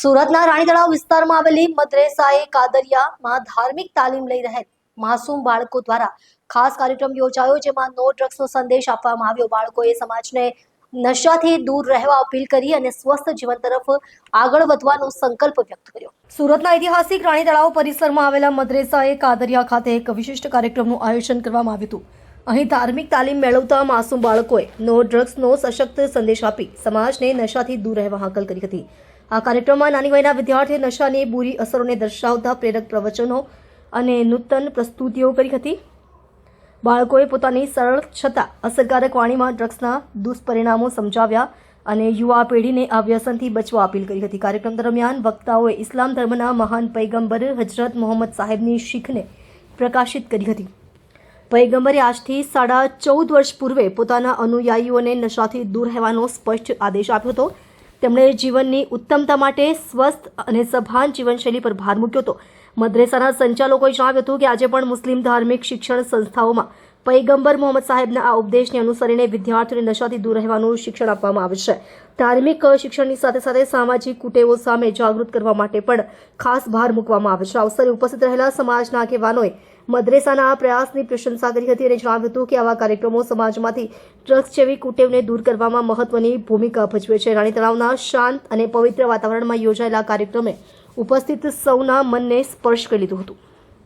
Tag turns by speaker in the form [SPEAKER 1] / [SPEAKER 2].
[SPEAKER 1] સુરતના રાણી તળાવ વિસ્તારમાં આવેલી મદ્રેસાએ કાદરિયામાં ધાર્મિક તાલીમ લઈ રહેલ માસૂમ બાળકો દ્વારા ખાસ કાર્યક્રમ યોજાયો, જેમાં નો ડ્રગ્સનો સંદેશ આપવામાં આવ્યો। બાળકોએ સમાજને નશાથી દૂર રહેવા અપીલ કરી અને સ્વસ્થ જીવન તરફ આગળ વધવાનો સંકલ્પ વ્યક્ત કર્યો। સુરતના ઐતિહાસિક રાણી તળાવ પરિસરમાં આવેલા મદ્રેસાએ કાદરિયા ખાતે એક વિશિષ્ટ કાર્યક્રમનું આયોજન કરવામાં આવ્યું હતું। અહીં ધાર્મિક તાલીમ મેળવતા માસૂમ બાળકોએ નો ડ્રગ્સનો સશક્ત સંદેશ આપી સમાજને નશાથી દૂર રહેવા હાકલ કરી હતી। આ કાર્યક્રમમાં નાની વયના વિદ્યાર્થીઓ નશાની બુરી અસરોને દર્શાવતા પ્રેરક પ્રવચનો અને નૂતન પ્રસ્તુતિઓ કરી હતી। બાળકોએ પોતાની સરળ છતાં અસરકારક વાણીમાં ડ્રગ્સના દુષ્પરિણામો સમજાવ્યા અને યુવા પેઢીને આ વ્યસનથી બચવા અપીલ કરી હતી। કાર્યક્રમ દરમિયાન વક્તાઓએ ઇસ્લામ ધર્મના મહાન પૈગંબર હજરત મોહમ્મદ સાહેબની શીખને પ્રકાશિત કરી હતી। પૈગંબરે આજથી 14.5 વર્ષ પૂર્વે પોતાના અનુયાયીઓને નશાથી દૂર રહેવાનો સ્પષ્ટ આદેશ આપ્યો હતો। તેમણે જીવનની ઉત્તમતા માટે સ્વસ્થ અને સભાન જીવનશૈલી પર ભાર મૂક્યો હતો। મદ્રેસાના સંચાલકોએ જણાવ્યું હતું કે આજે પણ મુસ્લિમ ધાર્મિક શિક્ષણ સંસ્થાઓમાં પૈગંબર મોહમ્મદ સાહેબના આ ઉપદેશને અનુસરીને વિદ્યાર્થીઓને નશાથી દૂર રહેવાનું શિક્ષણ આપવામાં આવે છે। ધાર્મિક શિક્ષણની સાથે સાથે સામાજિક કુટેવો સામે જાગૃત કરવા માટે પણ ખાસ ભાર મૂકવામાં આવે છે। આ અવસરે ઉપસ્થિત રહેલા સમાજના આગેવાનોએ મદ્રેસાના આ પ્રયાસની પ્રશંસા કરી હતી અને જણાવ્યું હતું કે આવા કાર્યક્રમો સમાજમાંથી ડ્રગ્સ જેવી કુટેવને દૂર કરવામાં મહત્વની ભૂમિકા ભજવે છે। રાણી તળાવના શાંત અને પવિત્ર વાતાવરણમાં યોજાયેલા કાર્યક્રમે ઉપસ્થિત સૌના મનને સ્પર્શ કરી લીધું હતું।